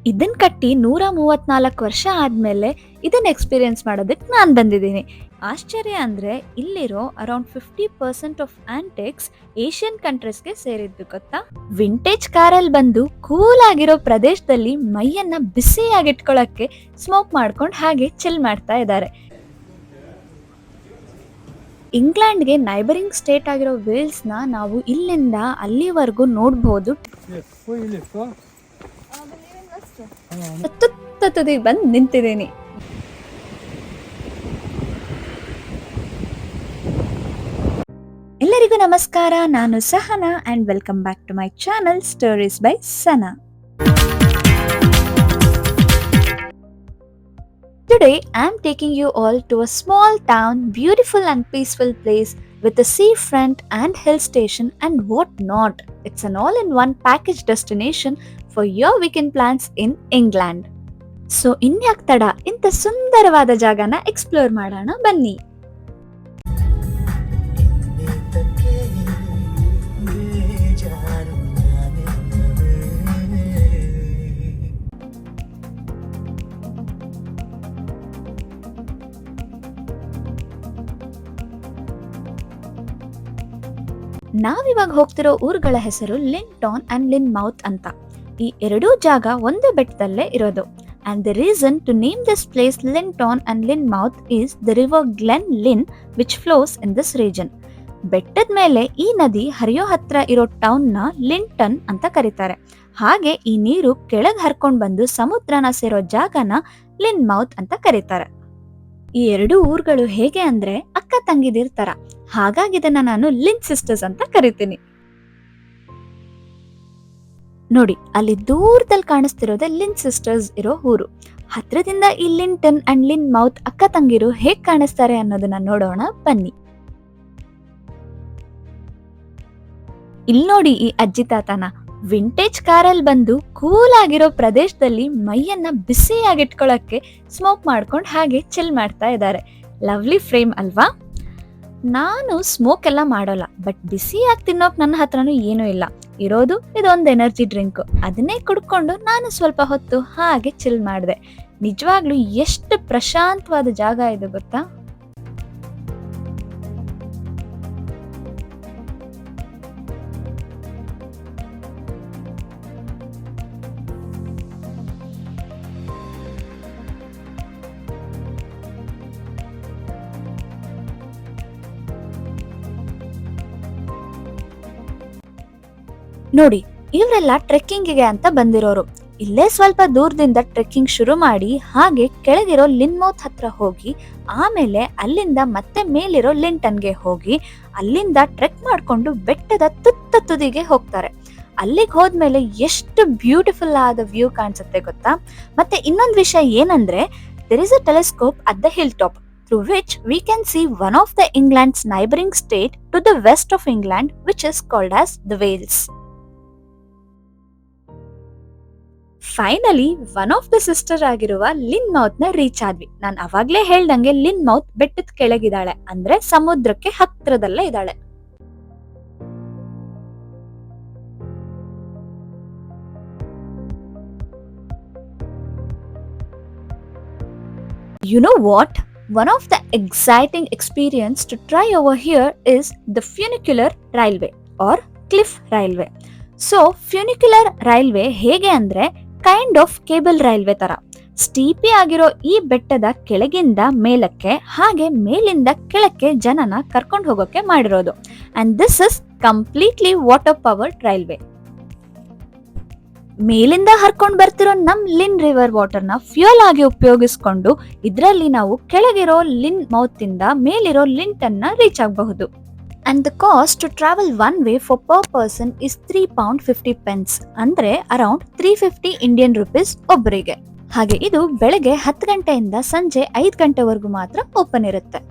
ಇದನ್ ಕಟ್ಟಿ 134 ವರ್ಷ ಆದ್ಮೇಲೆ ಇದನ್ನ ಎಕ್ಸ್ಪೀರಿಯನ್ಸ್ ಮಾಡೋದಕ್ಕೆ ನಾನು ಬಂದಿದ್ದೀನಿ. ಆಶ್ಚರ್ಯ ಅಂದ್ರೆ ಇಲ್ಲಿರೋ ಅರೌಂಡ್ 50% ಆಫ್ ಆಂಟಿಕ್ಸ್ ಏಷ್ಯನ್ ಕಂಟ್ರೀಸ್ಗೆ ಸೇರಿದ್ದು ಗೊತ್ತಾ. ವಿಂಟೇಜ್ ಕಾರಲ್ಲಿ ಬಂದು ಕೂಲ್ ಆಗಿರೋ ಪ್ರದೇಶದಲ್ಲಿ ಮೈಯನ್ನ ಬಿಸಿಯಾಗಿಟ್ಕೊಳ್ಳಕ್ಕೆ ಸ್ಮೋಕ್ ಮಾಡ್ಕೊಂಡು ಹಾಗೆ ಚಿಲ್ ಮಾಡ್ತಾ ಇದ್ದಾರೆ. ಇಂಗ್ಲೆಂಡ್ಗೆ ನೈಬರಿಂಗ್ ಸ್ಟೇಟ್ ಆಗಿರೋ ವೇಲ್ಸ್ನ ನಾವು ಇಲ್ಲಿಂದ ಅಲ್ಲಿವರೆಗೂ ನೋಡ್ಬೋದು. ತುತ್ತುದಿಗೆ ಬಂದು ನಿಂತಿದ್ದೀನಿ. ಎಲ್ಲರಿಗೂ ನಮಸ್ಕಾರ, ನಾನು Sahana and welcome back to my channel stories by Sana. Today I am taking you all to a small town, beautiful and peaceful place with a seafront and hill station and what not. It's an all-in-one package destination for your weekend plans in England. So ಇನ್ಯಾಕ್ ತಡ, ಇಂಥ ಸುಂದರವಾದ ಜಾಗನ explore ಮಾಡೋಣ ಬನ್ನಿ. ನಾವಿವಾಗ ಹೋಗ್ತಿರೋ ಊರುಗಳ ಹೆಸರು ಲಿಂಟಾನ್ ಅಂಡ್ ಲಿನ್ ಮೌತ್ ಅಂತ. ಈ ಎರಡೂ ಜಾಗ ಒಂದು ಬೆಟ್ಟದಲ್ಲೇ ಇರೋದು. And the reason to name this place Linton and Linmouth is the river Glen Lynn which flows in this region. ಬೆಟ್ಟದ ಮೇಲೆ ಈ ನದಿ ಹರಿಯೋ ಹತ್ರ ಇರೋ ಟೌನ್ ನ ಲಿಂಟನ್ ಅಂತ ಕರೀತಾರೆ. ಹಾಗೆ ಈ ನೀರು ಕೆಳಗ್ ಹರ್ಕೊಂಡ್ ಬಂದು ಸಮುದ್ರನ ಸೇರೋ ಜಾಗನ ಲಿನ್ಮೌತ್ ಅಂತ ಕರೀತಾರೆ. ಈ ಎರಡು ಊರುಗಳು ಹೇಗೆ ಅಂದ್ರೆ ಅಕ್ಕ ತಂಗಿದಿರ್ ತರ. ಹಾಗಾಗಿ ಇದನ್ನ ನಾನು ಲಿನ್ ಸಿಸ್ಟರ್ಸ್ ಅಂತ ಕರಿತೀನಿ. ನೋಡಿ, ಅಲ್ಲಿ ದೂರದಲ್ಲಿ ಕಾಣಿಸ್ತಿರೋದೆ ಲಿನ್ ಸಿಸ್ಟರ್ಸ್ ಇರೋ ಊರು. ಹತ್ರದಿಂದ ಈ ಲಿಂಟನ್ ಅಂಡ್ ಲಿನ್ ಮೌತ್ ಅಕ್ಕ ತಂಗಿರು ಹೇಗ್ ಕಾಣಿಸ್ತಾರೆ ಅನ್ನೋದನ್ನ ನೋಡೋಣ ಬನ್ನಿ. ಇಲ್ಲಿ ನೋಡಿ ಈ ಅಜ್ಜಿ ತಾತನ ವಿಂಟೇಜ್ ಕಾರಲ್ಲಿ ಬಂದು ಕೂಲ್ ಆಗಿರೋ ಪ್ರದೇಶದಲ್ಲಿ ಮೈಯನ್ನ ಬಿಸಿಯಾಗಿಟ್ಕೊಳ್ಳಕ್ಕೆ ಸ್ಮೋಕ್ ಮಾಡ್ಕೊಂಡು ಹಾಗೆ ಚಿಲ್ ಮಾಡ್ತಾ ಇದ್ದಾರೆ. ಲವ್ಲಿ ಫ್ರೇಮ್ ಅಲ್ವಾ? ನಾನು ಸ್ಮೋಕ್ ಎಲ್ಲ ಮಾಡೋಲ್ಲ, ಬಟ್ ಬಿಸಿಯಾಗಿ ತಿನ್ನೋಕ್ ನನ್ನ ಹತ್ರನೂ ಏನೂ ಇಲ್ಲ. ಇರೋದು ಇದೊಂದು ಎನರ್ಜಿ ಡ್ರಿಂಕ್. ಅದನ್ನೇ ಕುಡ್ಕೊಂಡು ನಾನು ಸ್ವಲ್ಪ ಹೊತ್ತು ಹಾಗೆ ಚಿಲ್ ಮಾಡಿದೆ. ನಿಜವಾಗ್ಲೂ ಎಷ್ಟು ಪ್ರಶಾಂತವಾದ ಜಾಗ ಇದು ಗೊತ್ತಾ. ನೋಡಿ, ಇವರೆಲ್ಲ ಟ್ರೆಕ್ಕಿಂಗಿಗೆ ಅಂತ ಬಂದಿರೋರು. ಇಲ್ಲೇ ಸ್ವಲ್ಪ ದೂರದಿಂದ ಟ್ರೆಕ್ಕಿಂಗ್ ಶುರು ಮಾಡಿ ಹಾಗೆ ಕೆಳಗಿರೋ ಲಿನ್ಮೌತ್ ಹತ್ರ ಹೋಗಿ ಆಮೇಲೆ ಅಲ್ಲಿಂದ ಮತ್ತೆ ಮೇಲಿರೋ ಲಿಂಟನ್ಗೆ ಹೋಗಿ ಅಲ್ಲಿಂದ ಟ್ರೆಕ್ ಮಾಡ್ಕೊಂಡು ಬೆಟ್ಟದ ತುದಿಗೆ ಹೋಗ್ತಾರೆ. ಅಲ್ಲಿಗೆ ಹೋದ್ಮೇಲೆ ಎಷ್ಟು ಬ್ಯೂಟಿಫುಲ್ ಆದ ವ್ಯೂ ಕಾಣಿಸುತ್ತೆ ಗೊತ್ತಾ. ಮತ್ತೆ ಇನ್ನೊಂದು ವಿಷಯ ಏನಂದ್ರೆ, there is a telescope at the hilltop through which we can see one of the England's neighboring state to the west of England which is called as the Wales. Finally one of the sister ಆಗಿರುವ Lin mouth ನ reach ಆದ್ವಿ. ನಾನು ಅವಾಗ್ಲೇ ಹೇಳ್ದಂಗೆ Lin mouth ಬೆಟ್ಟದ ಕೆಳಗಿದ್ದಾಳೆ, ಅಂದ್ರೆ ಸಮುದ್ರಕ್ಕೆ ಹತ್ರದಲ್ಲೇ ಇದ್ದಾಳೆ. You know what? One of the exciting experience to try over here is the funicular railway or cliff railway. So funicular railway ಹೇಗೆ ಅಂದ್ರೆ ಕೈಂಡ್ ಆಫ್ ಕೇಬಲ್ ರೈಲ್ವೆ ತರ. ಸ್ಟೀಪಿ ಆಗಿರೋ ಈ ಬೆಟ್ಟದ ಕೆಳಗಿಂದ ಮೇಲಕ್ಕೆ ಹಾಗೆ ಮೇಲಿಂದ ಕೆಳಕ್ಕೆ ಜನನ ಕರ್ಕೊಂಡು ಹೋಗೋಕೆ ಮಾಡಿರೋದು. And this is completely water powered railway. ಮೇಲಿಂದ ಹರ್ಕೊಂಡ್ ಬರ್ತಿರೋ ನಮ್ ಲಿನ್ ರಿವರ್ ವಾಟರ್ ನ ಫ್ಯೂಯಲ್ ಆಗಿ ಉಪಯೋಗಿಸ್ಕೊಂಡು ಇದ್ರಲ್ಲಿ ನಾವು ಕೆಳಗಿರೋ ಲಿನ್ ಮೌತ್ ಇಂದ ಮೇಲಿರೋ ಲಿಂಟನ್ ನ ರೀಚ್ ಆಗಬಹುದು. And the cost to travel one way for per person is £3.50, ಅಂದ್ರೆ ಅರೌಂಡ್ 350 ಇಂಡಿಯನ್ ರುಪೀಸ್ ಒಬ್ಬರಿಗೆ. ಹಾಗೆ ಇದು ಬೆಳಗ್ಗೆ 10 ಗಂಟೆಯಿಂದ ಸಂಜೆ 5 ಗಂಟೆವರೆಗೂ ಮಾತ್ರ ಓಪನ್ ಇರುತ್ತೆ.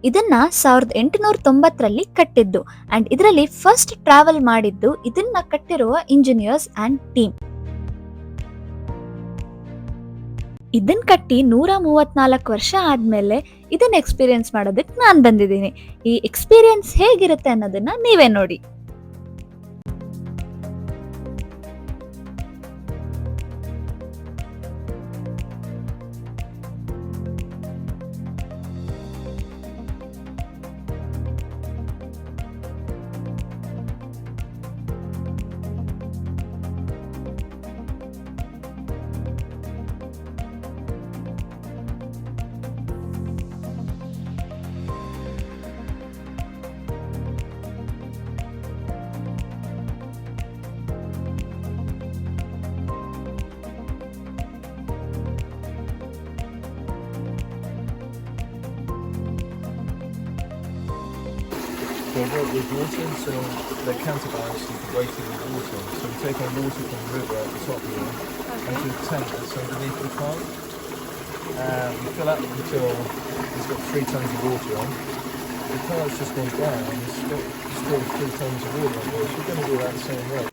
ಇದನ್ನ 1890ರಲ್ಲಿ ಕಟ್ಟಿದ್ದು ಅಂಡ್ ಇದರಲ್ಲಿ ಫಸ್ಟ್ ಟ್ರಾವೆಲ್ ಮಾಡಿದ್ದು ಇದನ್ನ ಕಟ್ಟಿರುವ ಇಂಜಿನಿಯರ್ಸ್ ಅಂಡ್ ಟೀಮ್. ಇದನ್ ಕಟ್ಟಿ 134 ವರ್ಷ ಆದ್ಮೇಲೆ ಇದನ್ನ ಎಕ್ಸ್ಪೀರಿಯನ್ಸ್ ಮಾಡೋದಕ್ಕೆ ನಾನ್ ಬಂದಿದ್ದೀನಿ. ಈ ಎಕ್ಸ್ಪೀರಿಯನ್ಸ್ ಹೇಗಿರುತ್ತೆ ಅನ್ನೋದನ್ನ ನೀವೇ ನೋಡಿ. So work with water, so they counterbalance the weight of the water. So we take on water from the river at the top here into a tank that's underneath the plant. We fill up until it's got 3 tons of water on. The plant's just gone down and it's got still 3 tons of water on board. So we're going to do that the same way.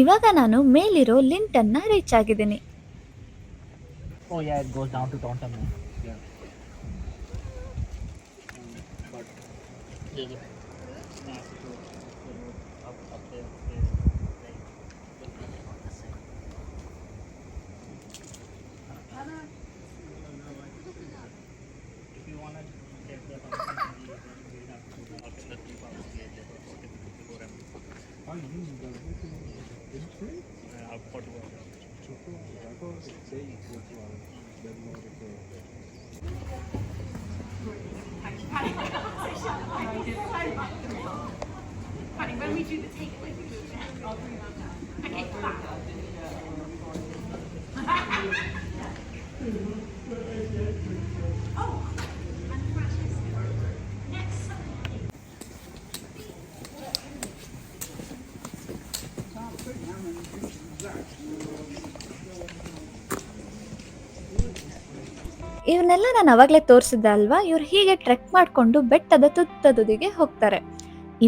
ಇವಾಗ ನಾನು ಮೇಲಿರೋ ಲಿಂಟ್ ಅನ್ನ reach ಆಗಿದ್ದೀನಿ. Oh yeah, it goes down to Taunton. Yeah. But there's a path to up there. Like, not the same. If you want to take the Taunton, you have to go out to the two parts before I'm using the entry. I've got to go. Honey, when we do the takeaway, we do all three of them. Okay, fine. Oh, and Francis. Next. ಇವನ್ನೆಲ್ಲ ನಾನು ಅವಾಗಲೇ ತೋರಿಸಿದ್ದೆ ಅಲ್ವಾ, ಇವ್ರು ಹೀಗೆ trek ಮಾಡಿಕೊಂಡು ಬೆಟ್ಟದ ತುತ್ತದುದಿಗೆ ಹೋಗ್ತಾರೆ.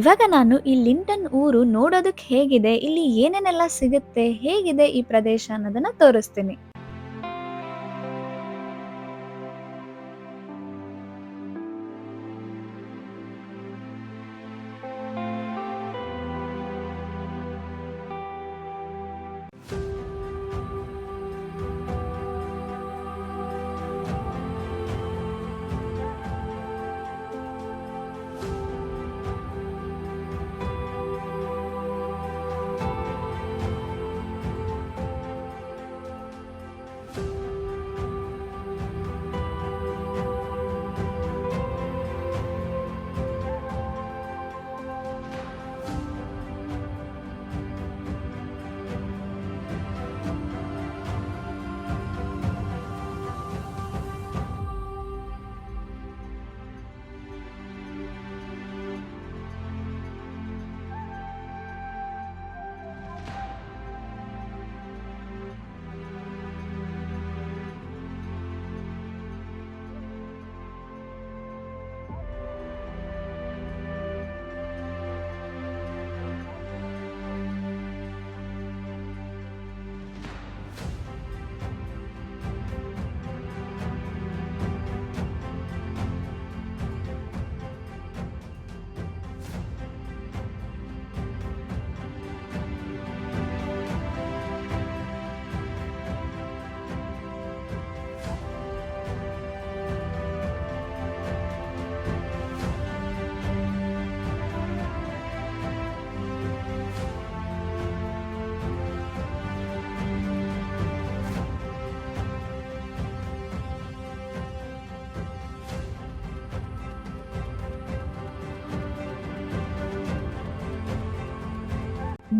ಇವಾಗ ನಾನು ಈ ಲಿಂಟನ್ ಊರು ನೋಡೋದಕ್ಕೆ ಹೇಗಿದೆ, ಇಲ್ಲಿ ಏನೇನೆಲ್ಲ ಸಿಗುತ್ತೆ, ಹೇಗಿದೆ ಈ ಪ್ರದೇಶ ಅನ್ನೋದನ್ನ ತೋರಿಸ್ತೀನಿ.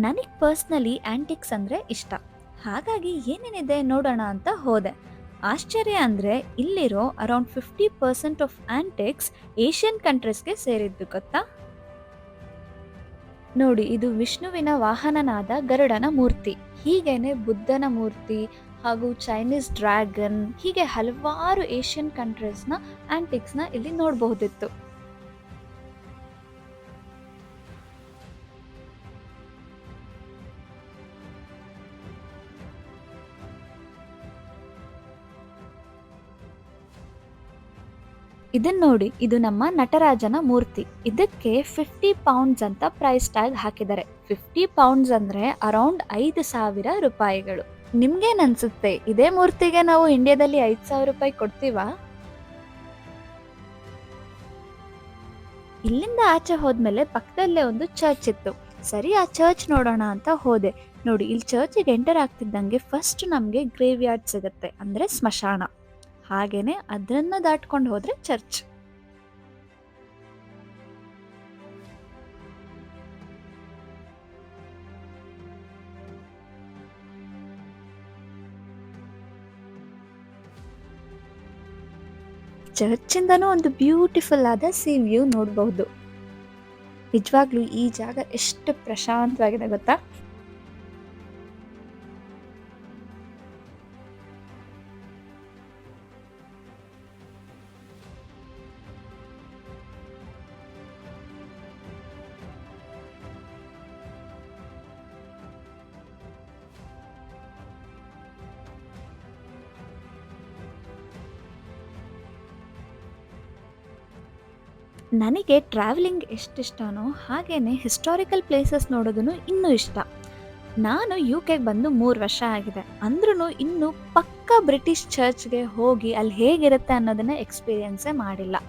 ನನಗೆ ಪರ್ಸ್ನಲಿ ಆಂಟಿಕ್ಸ್ ಅಂದರೆ ಇಷ್ಟ, ಹಾಗಾಗಿ ಏನೇನಿದೆ ನೋಡೋಣ ಅಂತ ಹೋದೆ. ಆಶ್ಚರ್ಯ ಅಂದರೆ ಇಲ್ಲಿರೋ ಅರೌಂಡ್ 50% ಆಫ್ ಆಂಟಿಕ್ಸ್ ಏಷ್ಯನ್ ಕಂಟ್ರೀಸ್ಗೆ ಸೇರಿದ್ದು ಗೊತ್ತಾ. ನೋಡಿ, ಇದು ವಿಷ್ಣುವಿನ ವಾಹನನಾದ ಗರುಡನ ಮೂರ್ತಿ, ಹೀಗೇನೆ ಬುದ್ಧನ ಮೂರ್ತಿ ಹಾಗೂ ಚೈನೀಸ್ ಡ್ರ್ಯಾಗನ್, ಹೀಗೆ ಹಲವಾರು ಏಷ್ಯನ್ ಕಂಟ್ರೀಸ್ನ ಆಂಟಿಕ್ಸ್ನ ಇಲ್ಲಿ ನೋಡಬಹುದಿತ್ತು. ಇದನ್ನ ನೋಡಿ, ಇದು ನಮ್ಮ ನಟರಾಜನ ಮೂರ್ತಿ. ಇದಕ್ಕೆ 50 ಪೌಂಡ್ಸ್ ಅಂತ ಪ್ರೈಸ್ ಟ್ಯಾಗ್ ಹಾಕಿದ್ದಾರೆ. 50 ಪೌಂಡ್ಸ್ ಅಂದ್ರೆ ಅರೌಂಡ್ 5,000 ರೂಪಾಯಿಗಳು. ನಿಮ್ಗೇನ್ ಅನ್ಸುತ್ತೆ, ಇದೇ ಮೂರ್ತಿಗೆ ನಾವು ಇಂಡಿಯಾದಲ್ಲಿ 5,000 ರೂಪಾಯಿ ಕೊಡ್ತೀವಾ? ಇಲ್ಲಿಂದ ಆಚೆ ಹೋದ್ಮೇಲೆ ಪಕ್ಕದಲ್ಲೇ ಒಂದು ಚರ್ಚ್ ಇತ್ತು. ಸರಿ, ಆ ಚರ್ಚ್ ನೋಡೋಣ ಅಂತ ಹೋದೆ. ನೋಡಿ, ಇಲ್ಲಿ ಚರ್ಚಿಗೆ ಎಂಟರ್ ಆಗ್ತಿದ್ದಂಗೆ ಫಸ್ಟ್ ನಮಗೆ ಗ್ರೇವ್ ಯಾರ್ಡ್ ಸಿಗುತ್ತೆ, ಅಂದ್ರೆ ಸ್ಮಶಾನ. ಹಾಗೇನೆ ಅದನ್ನ ದಾಟ್ಕೊಂಡು ಹೋದ್ರೆ ಚರ್ಚ್. ಚರ್ಚಿಂದನೂ ಒಂದು ಬ್ಯೂಟಿಫುಲ್ ಆದ ಸಿ ವ್ಯೂ ನೋಡಬಹುದು. ನಿಜವಾಗ್ಲೂ ಈ ಜಾಗ ಎಷ್ಟು ಪ್ರಶಾಂತವಾಗಿದೆ ಗೊತ್ತಾ. ನನಗೆ ಟ್ರಾವೆಲಿಂಗ್ ಎಷ್ಟಿಷ್ಟನೋ ಹಾಗೇನೆ ಹಿಸ್ಟಾರಿಕಲ್ ಪ್ಲೇಸಸ್ ನೋಡೋದನ್ನು ಇನ್ನೂ ಇಷ್ಟ. ನಾನು UK ಬಂದು 3 ವರ್ಷ ಆಗಿದೆ, ಅಂದ್ರೂ ಇನ್ನೂ ಪಕ್ಕ ಬ್ರಿಟಿಷ್ ಚರ್ಚ್ಗೆ ಹೋಗಿ ಅಲ್ಲಿ ಹೇಗಿರುತ್ತೆ ಅನ್ನೋದನ್ನ ಎಕ್ಸ್ಪೀರಿಯನ್ಸೇ ಮಾಡಿಲ್ಲ.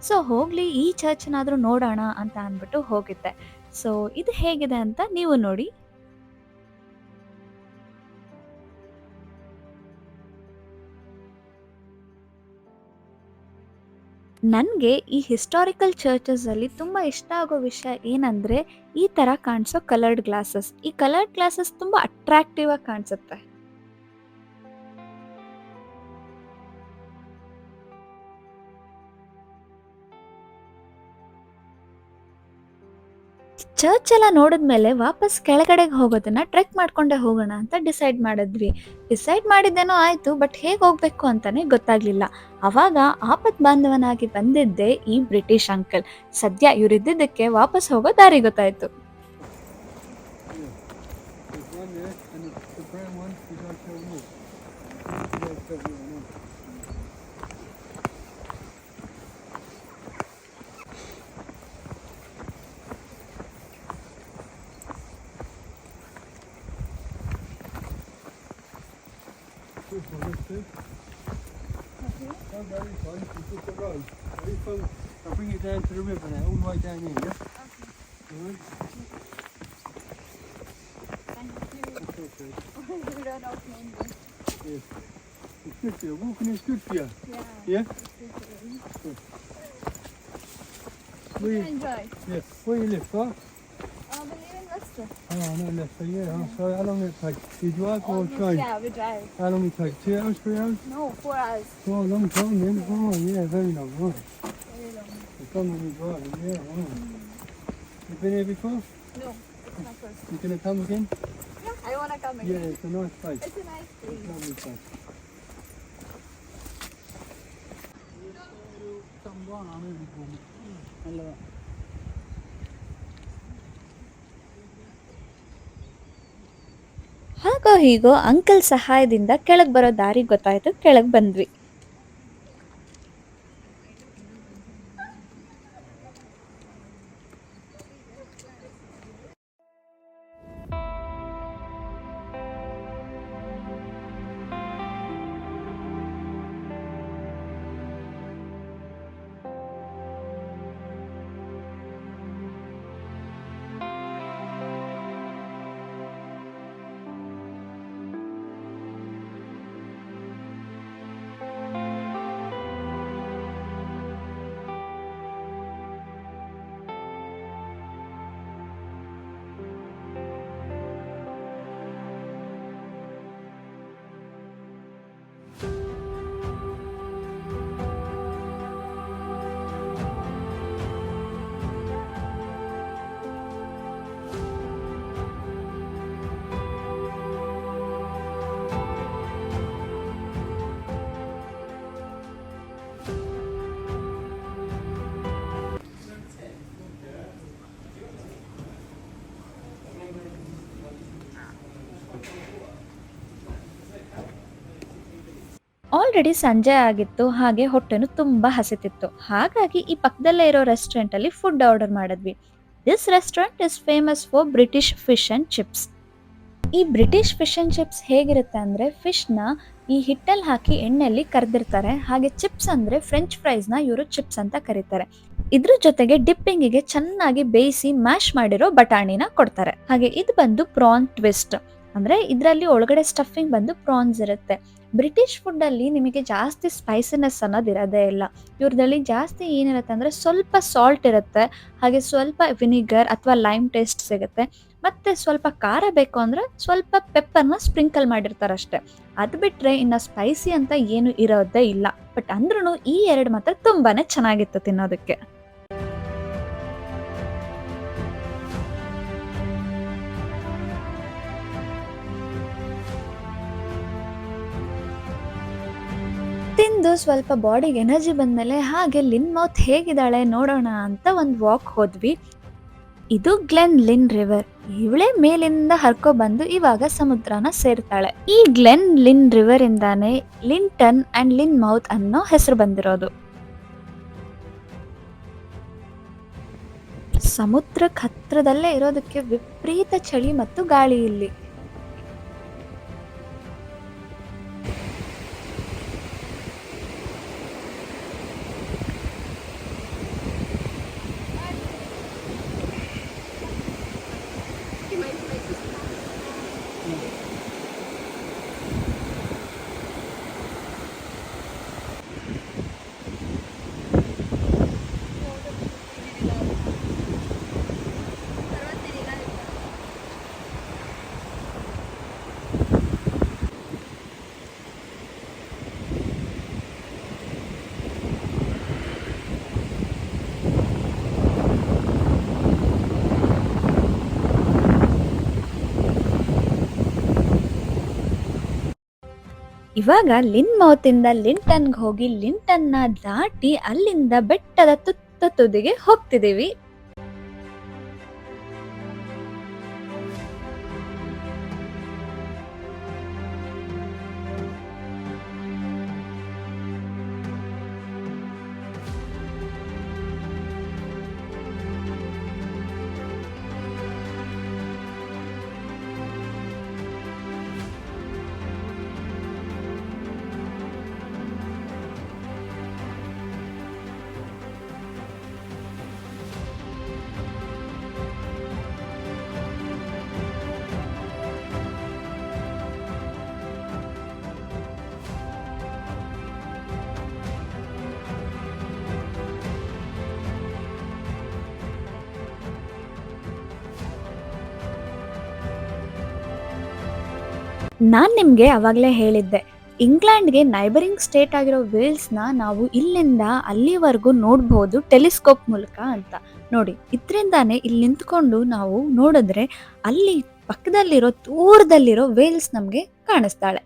ಸೊ ಹೋಗ್ಲಿ, ಈ ಚರ್ಚ್ನಾದರೂ ನೋಡೋಣ ಅಂತ ಅಂದ್ಬಿಟ್ಟು ಹೋಗಿದ್ದೆ. ಸೊ ಇದು ಹೇಗಿದೆ ಅಂತ ನೀವು ನೋಡಿ. ನನಗೆ ಈ ಹಿಸ್ಟಾರಿಕಲ್ ಚರ್ಚಸಲ್ಲಿ ತುಂಬ ಇಷ್ಟ ಆಗೋ ವಿಷಯ ಏನಂದರೆ ಈ ಥರ ಕಾಣಿಸೋ ಕಲರ್ಡ್ ಗ್ಲಾಸಸ್. ಈ ಕಲರ್ಡ್ ಗ್ಲಾಸಸ್ ತುಂಬ ಅಟ್ರಾಕ್ಟಿವ್ ಆಗಿ ಕಾಣಿಸುತ್ತೆ. ಚರ್ಚ್ ಎಲ್ಲ ನೋಡಿದ್ಮೇಲೆ ವಾಪಸ್ ಕೆಳಗಡೆಗೆ ಹೋಗೋದನ್ನ ಟ್ರೆಕ್ ಮಾಡ್ಕೊಂಡೆ ಹೋಗೋಣ ಅಂತ ಡಿಸೈಡ್ ಮಾಡಿದ್ದೇನೋ ಆಯ್ತು, ಬಟ್ ಹೇಗೆ ಹೋಗ್ಬೇಕು ಅಂತಾನೆ ಗೊತ್ತಾಗ್ಲಿಲ್ಲ. ಅವಾಗ ಆಪತ್ ಬಾಂಧವನಾಗಿ ಬಂದಿದ್ದೆ ಈ ಬ್ರಿಟಿಷ್ ಅಂಕಲ್. ಸದ್ಯ ಇವರಿದ್ದಕ್ಕೆ ವಾಪಸ್ ಹೋಗೋ ದಾರಿ ಗೊತ್ತಾಯ್ತು. Okay. Oh, very fun. You took the road. Very fun. I'll bring it down to the river now, all the way down here, yeah? Okay. All right. Thank you. That's okay. You don't know me. Yes. It's good for you. Walking is good for you. Yeah. Yeah? It's Good. good. Where you, Enjoy. yeah. Where you live, far? I believe in Leicester. Oh, no, Leicester, yeah. Oh, so how long did it take? Do you drive or train? Yeah, we drive. How long did it take? 2 hours, 3 hours? No, 4 hours. Oh, a long time then. Oh, yeah, very long. Right. Very long. It's done when you're driving, yeah. Oh. You been here before? No, it's my first. You gonna come again? Yeah, I want to come again. Yeah, it's a nice place. It's a nice place. Lovely place. ಹಾಗೋ ಹೀಗೋ uncle ಸಹಾಯದಿಂದ ಕೆಳಗೆ ಬರೋ ದಾರಿ ಗೊತ್ತಾಯ್ತು, ಕೆಳಗೆ ಬಂದ್ವಿ. Already ಸಂಜೆ ಆಗಿತ್ತು, ಹಾಗೆ ಹೊಟ್ಟೆನು ತುಂಬಾ ಹಸಿತಿತ್ತು. ಹಾಗಾಗಿ ಈ ಪಕ್ಕದಲ್ಲೇ ಇರೋ ರೆಸ್ಟೋರೆಂಟ್ ಅಲ್ಲಿ ಫುಡ್ ಆರ್ಡರ್ ಮಾಡಿದ್ವಿ. This restaurant is famous for British fish and chips. ಈ ಬ್ರಿಟಿಷ್ ಫಿಶ್ ಅಂಡ್ ಚಿಪ್ಸ್ ಹೇಗಿರುತ್ತೆ ಅಂದ್ರೆ, ಫಿಶ್ನ ಈ ಹಿಟ್ಟಲ್ಲಿ ಹಾಕಿ ಎಣ್ಣೆಯಲ್ಲಿ ಕರೆದಿರ್ತಾರೆ. ಹಾಗೆ ಚಿಪ್ಸ್ ಅಂದ್ರೆ ಫ್ರೆಂಚ್ ಫ್ರೈಸ್ನ ಇವರು ಚಿಪ್ಸ್ ಅಂತ ಕರೀತಾರೆ. ಇದ್ರ ಜೊತೆಗೆ ಡಿಪ್ಪಿಂಗಿಗೆ ಚೆನ್ನಾಗಿ ಬೇಯಿಸಿ ಮ್ಯಾಶ್ ಮಾಡಿರೋ ಬಟಾಣಿನ ಕೊಡ್ತಾರೆ. ಹಾಗೆ ಇದು ಬಂದು ಪ್ರಾನ್ ಟ್ವಿಸ್ಟ್, ಅಂದ್ರೆ ಇದರಲ್ಲಿ ಒಳಗಡೆ ಸ್ಟಫಿಂಗ್ ಬಂದು ಪ್ರಾನ್ಸ್ ಇರುತ್ತೆ. ಬ್ರಿಟಿಷ್ ಫುಡ್ ಅಲ್ಲಿ ನಿಮಗೆ ಜಾಸ್ತಿ ಸ್ಪೈಸಿನೆಸ್ ಅನ್ನೋದು ಇರೋದೇ ಇಲ್ಲ. ಇವ್ರದಲ್ಲಿ ಜಾಸ್ತಿ ಏನಿರುತ್ತೆ ಅಂದ್ರೆ ಸ್ವಲ್ಪ ಸಾಲ್ಟ್ ಇರುತ್ತೆ, ಹಾಗೆ ಸ್ವಲ್ಪ ವಿನಿಗರ್ ಅಥವಾ ಲೈಮ್ ಟೇಸ್ಟ್ ಸಿಗುತ್ತೆ, ಮತ್ತೆ ಸ್ವಲ್ಪ ಖಾರ ಬೇಕು ಅಂದ್ರೆ ಸ್ವಲ್ಪ ಪೆಪ್ಪರ್ನ ಸ್ಪ್ರಿಂಕಲ್ ಮಾಡಿರ್ತಾರೆ ಅಷ್ಟೇ. ಅದು ಬಿಟ್ರೆ ಇನ್ನ ಸ್ಪೈಸಿ ಅಂತ ಏನು ಇರೋದೇ ಇಲ್ಲ. ಬಟ್ ಅಂದ್ರೂ ಈ ಎರಡು ಮಾತ್ರ ತುಂಬಾನೇ ಚೆನ್ನಾಗಿತ್ತು ತಿನ್ನೋದಕ್ಕೆ. ತಿಂದು ಸ್ವಲ್ಪ ಬಾಡಿಗೆ ಎನರ್ಜಿ ಬಂದ್ಮೇಲೆ ಹಾಗೆ ಲಿನ್ ಮೌತ್ ಹೇಗಿದ್ದಾಳೆ ನೋಡೋಣ ಅಂತ ಒಂದು ವಾಕ್ ಹೋದ್ವಿ. ಇದು ಗ್ಲೆನ್ ಲಿನ್ ರಿವರ್. ಇವಳೇ ಮೇಲಿಂದ ಹರ್ಕೊ ಬಂದು ಇವಾಗ ಸಮುದ್ರನ ಸೇರ್ತಾಳೆ. ಈ ಗ್ಲೆನ್ ಲಿನ್ ರಿವರ್ ಇಂದಾನೆ ಲಿಂಟನ್ ಅಂಡ್ ಲಿನ್ ಮೌತ್ ಅನ್ನೋ ಹೆಸರು ಬಂದಿರೋದು. ಸಮುದ್ರಕ್ಕೆ ಹತ್ರದಲ್ಲೇ ಇರೋದಕ್ಕೆ ವಿಪರೀತ ಚಳಿ ಮತ್ತು ಗಾಳಿ ಇಲ್ಲಿ. ಇವಾಗ ಲಿನ್ ಮೌತಿಂದ ಲಿಂಟನ್ಗೆ ಹೋಗಿ ಲಿಂಟನ್ನ ದಾಟಿ ಅಲ್ಲಿಂದ ಬೆಟ್ಟದ ತುದಿಗೆ ಹೋಗ್ತಿದೀವಿ. ನಾನು ನಿಮಗೆ ಅವಾಗಲೇ ಹೇಳಿದ್ದೆ, ಇಂಗ್ಲೆಂಡ್ಗೆ ನೈಬರಿಂಗ್ ಸ್ಟೇಟ್ ಆಗಿರೋ ವೇಲ್ಸ್ನ ನಾವು ಇಲ್ಲಿಂದ ಅಲ್ಲಿವರೆಗೂ ನೋಡ್ಬೋದು ಟೆಲಿಸ್ಕೋಪ್ ಮೂಲಕ ಅಂತ. ನೋಡಿ, ಇದರಿಂದಾನೇ ಇಲ್ಲಿ ನಿಂತ್ಕೊಂಡು ನಾವು ನೋಡಿದ್ರೆ ಅಲ್ಲಿ ಪಕ್ಕದಲ್ಲಿರೋ ದೂರದಲ್ಲಿರೋ ವೇಲ್ಸ್ ನಮಗೆ ಕಾಣಿಸ್ತಾಳೆ.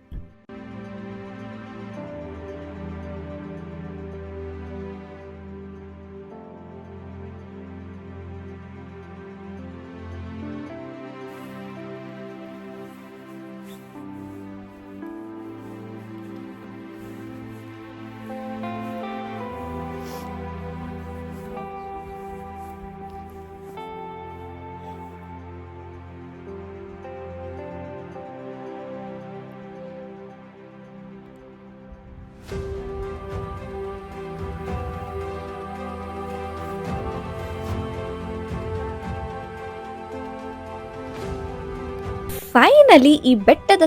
ಫೈನಲಿ ಈ ಬೆಟ್ಟದ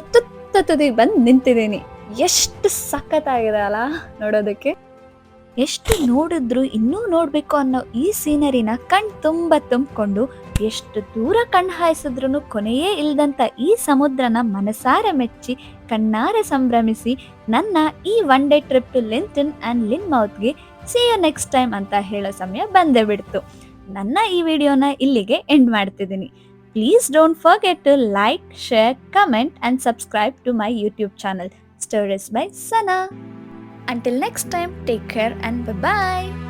ತುದಿಗೆ ಬಂದು ನಿಂತಿದ್ದೀನಿ. ಎಷ್ಟು ಸಖತ್ತಾಗಿದೆ ಅಲ್ಲ ನೋಡೋದಕ್ಕೆ. ಎಷ್ಟು ನೋಡಿದ್ರು ಇನ್ನೂ ನೋಡ್ಬೇಕು ಅನ್ನೋ ಈ ಸೀನರಿನ ತುಂಬ ತುಂಬಿಕೊಂಡು ಎಷ್ಟು ದೂರ ಕಣ್ಣು ಹಾಯಿಸಿದ್ರು ಕೊನೆಯೇ ಇಲ್ದಂತ ಈ ಸಮುದ್ರನ ಮನಸಾರೆ ಮೆಚ್ಚಿ ಕಣ್ಣಾರೆ ಸಂಭ್ರಮಿಸಿ ನನ್ನ ಈ one day trip to Lynton and ಲಿನ್ ಮೌತ್ಗೆ ಸಿ ಯು ನೆಕ್ಸ್ಟ್ ಟೈಮ್ ಅಂತ ಹೇಳೋ ಸಮಯ ಬಂದೇ ಬಿಡ್ತು. ನನ್ನ ಈ ವಿಡಿಯೋನ ಇಲ್ಲಿಗೆ ಎಂಡ್ ಮಾಡ್ತಿದ್ದೀನಿ. Please don't forget to like, share, comment and subscribe to my YouTube channel, Stories by Sana. Until next time, take care and bye-bye.